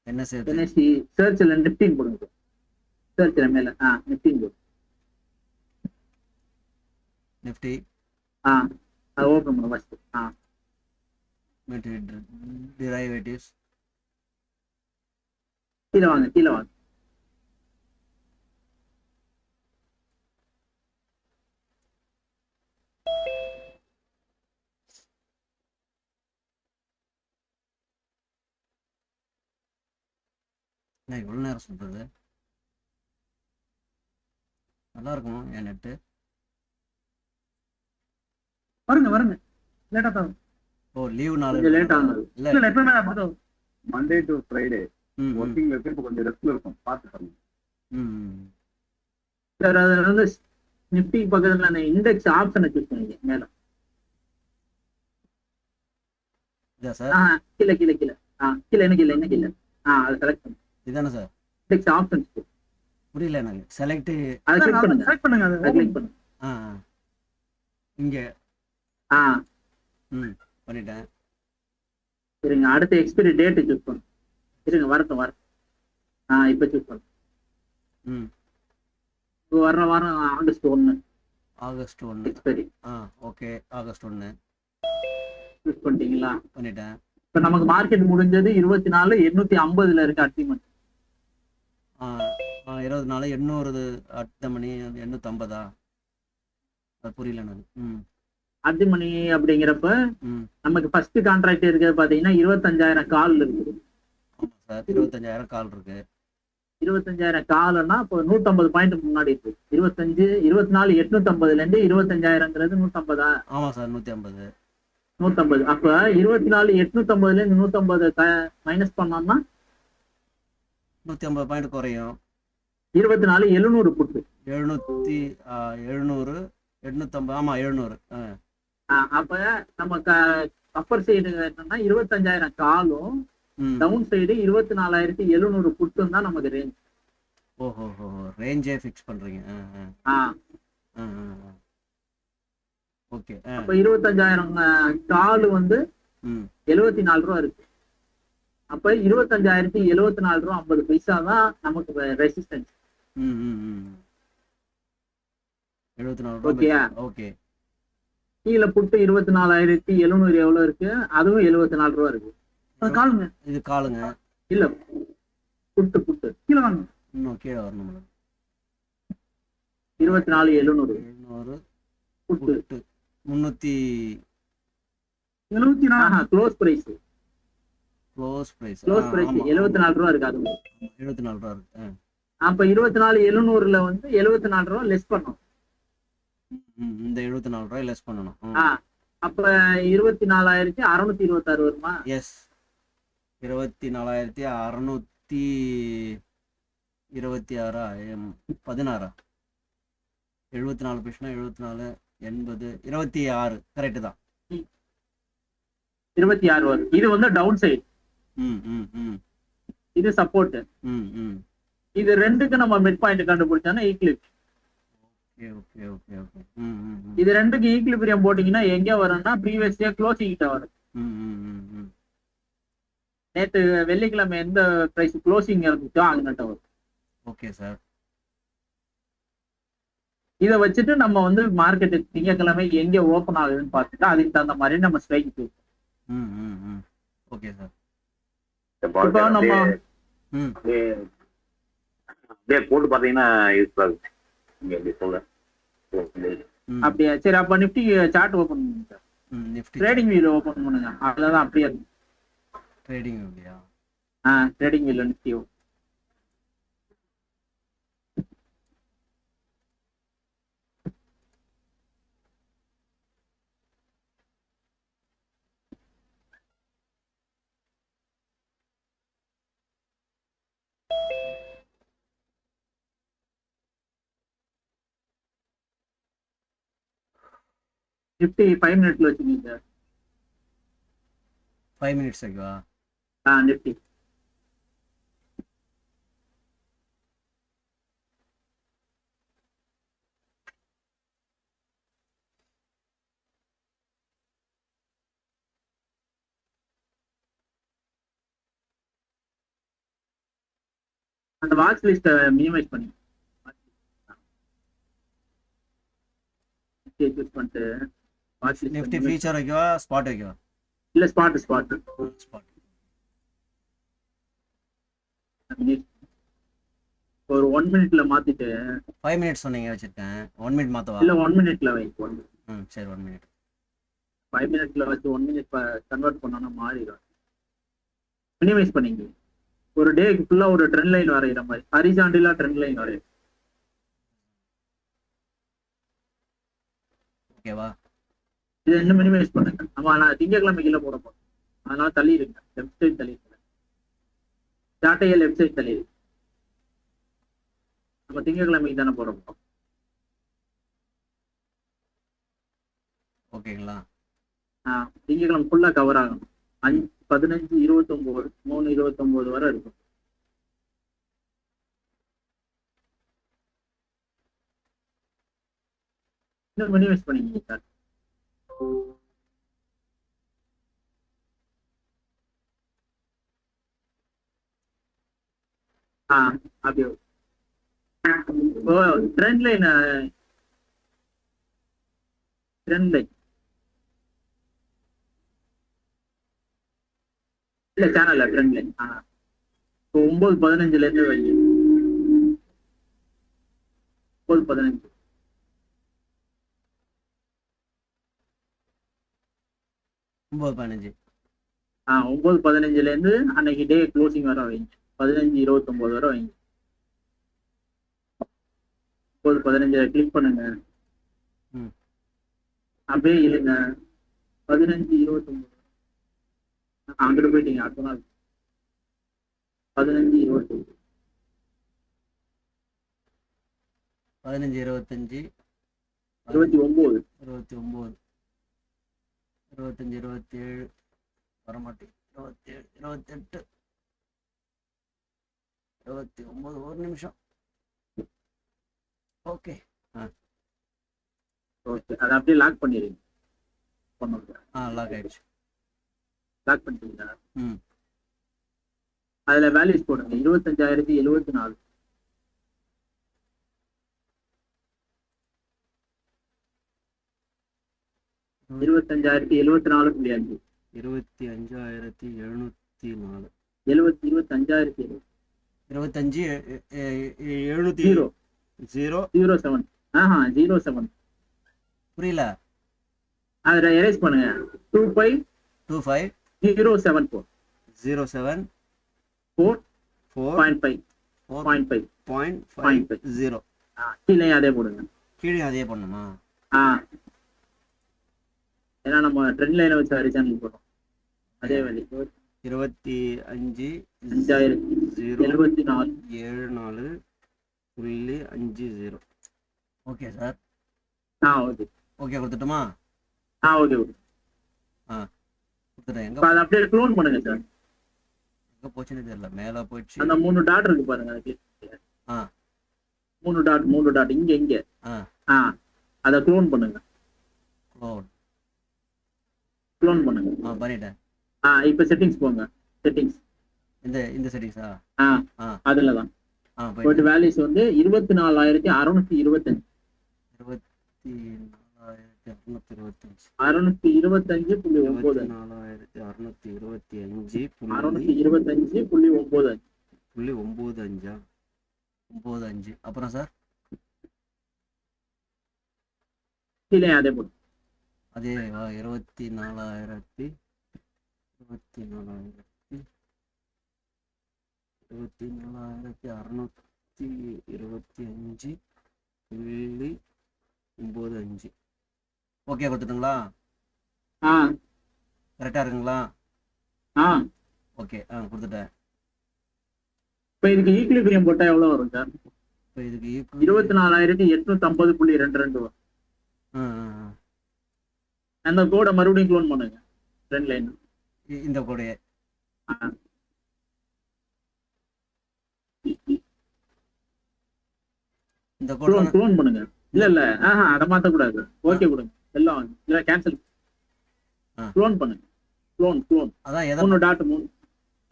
என்ன சேர்த்து? என்எஸ்சி சர்ச்ல நிப்டின் போடுங்க. சர்ச்ல மேல நிப்டின் போடு. நிஃப்டி அது ஓபன் பண்ணுங்க ஃபர்ஸ்ட். டிரைவேட்டிவ்ஸ். கீழே வாங்க, கீழே வாங்க. என்ன இவ்வளோ நேரம் சொல்றது? நல்லா இருக்குமா என் நெட்டு? வருங்க லேட்டா தான். ஓ லீவ் நாள் கொஞ்சம் லேட் ஆகுது. இல்லை இல்ல எப்பவுமே அப்படிதான். மண்டே டு ஃப்ரைடே ம் ஒர்க்கிங்ல இருக்கு. இப்போ கொஞ்சம் ரெஸ்ட்ல இருக்கும், பார்த்து பண்ணுங்க. ம் சார் அது வந்து நிப்டி பக்கத்துல அந்த இண்டெக்ஸ் ஆப்ஷனை சூஸ் பண்ணிங்க மேல. இதா சார்? கீழே கீழே கீழே கீழே என்ன கீழே என்ன கீழே அதை செலக்ட் பண்ணுங்க. இதானே சார்? இண்டெக்ஸ் ஆப்ஷன்ஸ் புரியல எனக்கு. செலக்ட். அதை கிளிக் பண்ணுங்க. செலக்ட் பண்ணுங்க, அதை கிளிக் பண்ணுங்க. இங்கே பண்ணிட்டேன். இருங்க, அடுத்த எக்ஸ்பைரி டேட் சூஸ் பண்ணுங்க. இருங்க வரட்டும். இப்போ சூஸ் பண்ணுங்க. இப்போ வர்ற வாரம் August 1. August 1 expiry. Okay August 1 choose பண்ணிட்டீங்களா? பண்ணிட்டேன். இப்போ நமக்கு மார்க்கெட் முடிஞ்சது 24,850 இருக்கு அட்டிமெண்ட். 24 800 அடுத்த மணி 850. அது புரியல எனக்கு. அர்த்தி மணி அப்படிங்கிறப்ப நமக்கு ஃபர்ஸ்ட் கான்ட்ராக்ட் இருக்கிறது பாத்தீங்கன்னா 25,000 கால் இருக்குது. ஆமா சார், 25,000 கால் இருக்கு. 25,000 கால்னா இப்போ 150 பாயிண்ட் முன்னாடி இருக்கு. 24,850ல இருந்து 25,000ங்கிறது 150. ஆமா சார், 150. 150. அப்ப 24,850ல இருந்து 150 மைனஸ் பண்ணோம்னா 150 பாயிண்ட் குறையும். 24,700 புட்டு. 700 850. ஆமா 700. அப்ப நமக்கு அப்பர் சைடு என்னன்னா 25,000 காலும் டவுன் சைடு 24,700 புட்டும் தான் நமக்கு ரேஞ்ச். ஓஹோ ரேஞ்சே ஃபிக்ஸ் பண்றீங்க. ஓகே. அப்ப 25,000 கால் வந்து 74 ரூபா இருக்கு. அப்ப 25,074 ரூபா 50 பைசா தான் நமக்கு ரெசிஸ்டன்ஸ். 74 ஓகே. ஓகே. கீழே புட்டு 24,700 எவ்வளவு இருக்கு? அதுவும் 74 ரூபா இருக்கு. காலுங்க. இது காலுங்க. இல்ல புட்டு கீழே வாங்க. இன்னும் கீழே வரணும். 24,700 புட்டு 374 க்ளோஸ் பிரைஸ். க்ளோஸ் பிரைஸ் 74 ரூபா இருக்கு. அது 74 ரூபா இருக்கு. அப்ப 24,700ல வந்து 74 ரூபா லெஸ் பண்ணணும். இந்த 74 ரூபாய் லெஸ் பண்ணணும். அப்ப 24,626 வருமா? எஸ், 24,626 16 74 பிஷ்னா 74 80 26 கரெக்ட் தான். 26 வரும். இது வந்து டவுன் சைடு. இது சப்போர்ட். இது ரெண்டுக்கு நம்ம மிட் பாயிண்ட் கண்டுபிடிச்சோம்னா ஈக்லிப்ஸ். இது ரெண்டுக்கு ஈக்லிபிரியம் போட்டீங்கன்னா எங்க வரும்னா ப்ரீவியஸ் இயர் க்ளோசிங் கிட்ட வரும். நேத்து வெள்ளிக்கிழமை எந்த பிரைஸ் க்ளோசிங் இருந்துச்சோ அங்கிட்ட வரும். Okay sir. இதை வச்சுட்டு நம்ம வந்து மார்க்கெட் திங்கக்கிழமை எங்க ஓபன் ஆகுதுன்னு பார்த்துட்டு அதுக்கு தகுந்த மாதிரி நம்ம ஸ்ட்ரைக் போகும். Okay sir. இப்போ நம்ம போட்டு பாத்தீங்கன்னா அப்படியா? சரி, அப்ப நிப்டி சார்ட் ஓபன் பண்ணுங்க சார். ட்ரேடிங் வியூல ஓபன் பண்ணுங்க. அதுலதான் அப்படியே இருக்கு. ட்ரேடிங் வியூலயா? ட்ரேடிங் வியூல நிப்டி. நிப்டி 5 மினிட்ல வச்சுக்கீங்க சார். 5 மினிட்ஸ் ஆகுவா? நிப்டி அந்த வாட்ச் லிஸ்ட்டை மினிமைஸ் பண்ணி சூஸ் பண்ணிட்டு வாட்ச் நிஃப்டி லிஸ்ட் ஃபியூச்சர் வைக்கவா ஸ்பாட் வைக்கவா? இல்ல ஸ்பாட் ஸ்பாட். ஒரு 1 மினிட்ல மாத்திட்டு 5 மினிட்ஸ் சொன்னீங்க வச்சிருக்கேன். 1 மினிட் மாத்தவா? இல்ல 1 மினிட்ல வை சரி 1 மினிட். 5 மினிட்ல வச்சு 1 மினிட் கன்வெர்ட் பண்ணோம்னா மாறிடும். மினிமைஸ் பண்ணிங்க. ஒரு டேக்கு ஃபுல்லா ஒரு ட்ரெண்ட் லைன் வரைகிற மாதிரி ஹரிசாண்டலா ட்ரெண்ட் லைன் வரையும். ஓகேவா? இதை இன்னும் மினிமைஸ் பண்ணுங்க. ஆமா நான் திங்கக்கிழமை கீழே போட போறேன், அதனால தள்ளி இருங்க. லெஃப்ட் சைட் தள்ளி இருங்க. சாட்டையே லெஃப்ட் சைட் தள்ளி இருக்கு. நம்ம திங்கக்கிழமைக்கு தானே போட போறோம். ஓகேங்களா? திங்கக்கிழமை ஃபுல்லா கவர் ஆகணும். 15, 29, 3, 29 வரை இருக்கும். இன்னும் மினிமைஸ் பண்ணிங்க சார். அப்படியே ட்ரெண்ட் லைன் இல்ல சேனல்ல ட்ரெண்ட் லைன் 9:15 இருந்து வைங்க. 9:15 9:15 9:15 இருந்து அன்னைக்கு டே க்ளோசிங் வர வைங்க. 15:29 வரை வைங்க. 9:15 கிளிக் பண்ணுங்க. அப்படியே இல்லைங்க 15:29 அங்கிட்டு போயிட்டீங்க. அடுத்த நாள் 15:29 15, 25, 29 29, 25, 27 வரமாட்டேன். 27, 28, 29. ஒரு நிமிஷம். ஓகே ஓகே, அதை அப்படியே லாக் பண்ணிடுங்க. லாக் ஆயிடுச்சு. லாக் பண்ணிட்டீங்களா? அதுல வேல்யூஸ் போடுங்க. 25,074 25,074.5 25,704 25,700 07 07 புரியல. அதுல எரேஸ் பண்ணுங்க. 25 074 07 4.5 4.50. கீழே அதே போடுங்க. கீழே அதே பண்ணுமா? ஏன்னா நம்ம ட்ரெண்ட் லைனை வச்சு ஹரிசாண்டல் போடுறோம். அதே வழி 25,574.50. Okay sir. ஓகே ஓகே கொடுத்துட்டுமா? ஓகே கொடுத்துட்டேன். எங்க அதை அப்படியே க்ளோன் பண்ணுங்க சார். எங்க போச்சுன்னு தெரியல. மேல போயிடுச்சு. அந்த 3 டாட் இருக்கு பாருங்க. 3 டாட் இங்க அதை க்ளோன் பண்ணுங்க. க்ளோன் பண்ணுங்க. பண்ணிட்டேன். இப்ப செட்டிங்ஸ் போங்க. செட்டிங்ஸ் இந்த செட்டிங்ஸா? அதுலதான் போயிட்டு வேல்யூஸ் வந்து 24,625 625.95. அப்புறம் சார் கீழே அதே போட்டு அதே 24,625.95. ஓகே கொடுத்துட்டுங்களா? கரெக்டா இருக்குங்களா? ஓகே கொடுத்துட்டேன். இப்ப இதுக்கு ஈக்லிபிரியம் போட்டா எவ்வளவு வரும் சார்? இப்போ இதுக்கு 24,850.22 வரும். அந்த கோடை மறுபடியும் க்ளோன் பண்ணுங்க. ட்ரெண்ட் லைன் இந்த கோடையே இந்த கோடை க்ளோன் பண்ணுங்க. இல்ல அதை மாத்த கூடாது. ஓகே கொடுங்க. எல்லாம் இல்ல கேன்சல். க்ளோன் பண்ணுங்க. க்ளோன் அதான் 3 டாட் 3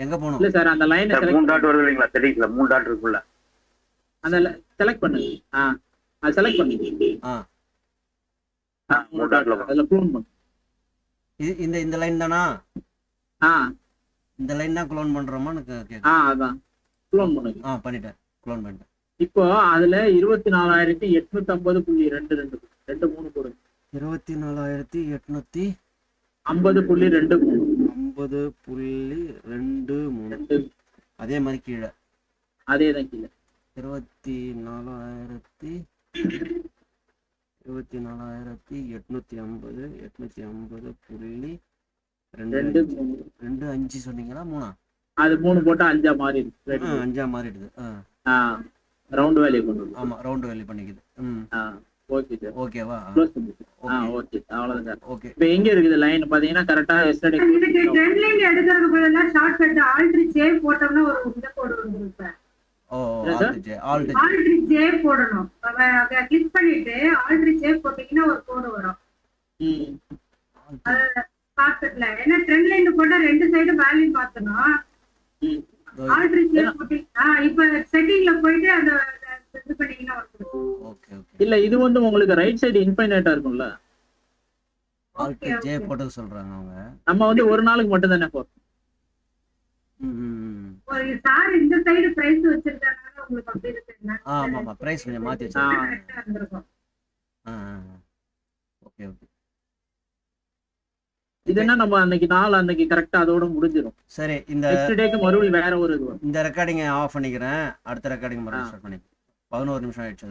எங்க போகணும்? இல்ல சார் அந்த லைனை சார் 3 டாட் வருது இல்லைங்களா செட்டிங்ஸ்ல 3 டாட் இருக்குல்ல அந்த செலக்ட் பண்ணுங்க. அது செலக்ட் பண்ணுங்க. ஆ 3 டாட்ல அதுல க்ளோன் பண்ணுங்க. இந்த லைன் தானா? ஆ இந்த லைன் தான் க்ளோன் பண்றோமான்னு கேட்குறேன். அதான் க்ளோன் பண்ணுங்க. பண்ணிட்டேன், க்ளோன் பண்ணிட்டேன். இப்போ அதுல 24,850.22 23 போடுங்க. 24,850.23 50.23 அதே மாதிரி கீழே அதேதான் கீழே 24,850.23 சொன்னீங்களா? 3 அது 3 போட்டா 5 மாறி இருக்கு. 5 மாறிடுது. ரவுண்ட் வேல்யூ கொண்டு வந்து. ஆமா, ரவுண்ட் வேல்யூ பண்ணிக்குது. Okay sir. ஓகேவா? க்ளோஸ் பண்ணிட்டு. ஓகே அவ்வளவுதான் சார். ஓகே. இப்போ எங்க இருக்குது லைன் பாத்தீங்கன்னா கரெக்ட்டா எஸ்டர்டே இதுக்கு ட்ரெண்ட் லைன் எடுக்கிறது பதிலா ஷார்ட் கட் ஆல்ட் ஜே போட்டோம்னா ஒரு இந்த கோடு வந்துரும் சார். ஆல்ட் ஜே போடணும். அத கிளிக் பண்ணிட்டு ஆல்ட் ஜே போட்டீங்கன்னா ஒரு கோடு வரும். ஷார்ட் கட்ல என்ன ட்ரெண்ட் லைன் போட்டா ரெண்டு சைடு வேல்யூ பார்த்தனா ஆல்ட் ஜே போட்டு இப்போ செட்டிங்ல போயிட்டு அத செட் பண்ணீங்கன்னா வரும். ஓகே. இல்ல இது வந்து உங்களுக்கு ரைட் சைடு இன்ஃபைனைட்டா இருக்கும்ல. ஆல்ட் ஜே போட்டு சொல்றாங்க அவங்க. நம்ம வந்து ஒரு நாளுக்கு மட்டும் தானே போறோம். ஒரு சார் இந்த சைடு பிரைஸ் வச்சிருக்காங்க உங்களுக்கு அப்படி இருக்குங்க. ஆமா பிரைஸ் கொஞ்சம் மாத்தி வச்சிருக்காங்க. ஓகே. இது என்ன நம்ம அன்னைக்கு கரெக்டா அதோட முடிஞ்சிரும். சரி, இந்த நெக்ஸ்ட் டேக்கு மறுபடியும் வேற ஒரு இது. இந்த ரெக்கார்டிங் ஆஃப் பண்ணிக்கிறேன். அடுத்த ரெக்கார்டிங் மறுபடியும் ஸ்டார்ட் பண்ணிக்கிறேன். 11 நிமிஷம் ஆயிடுச்சு.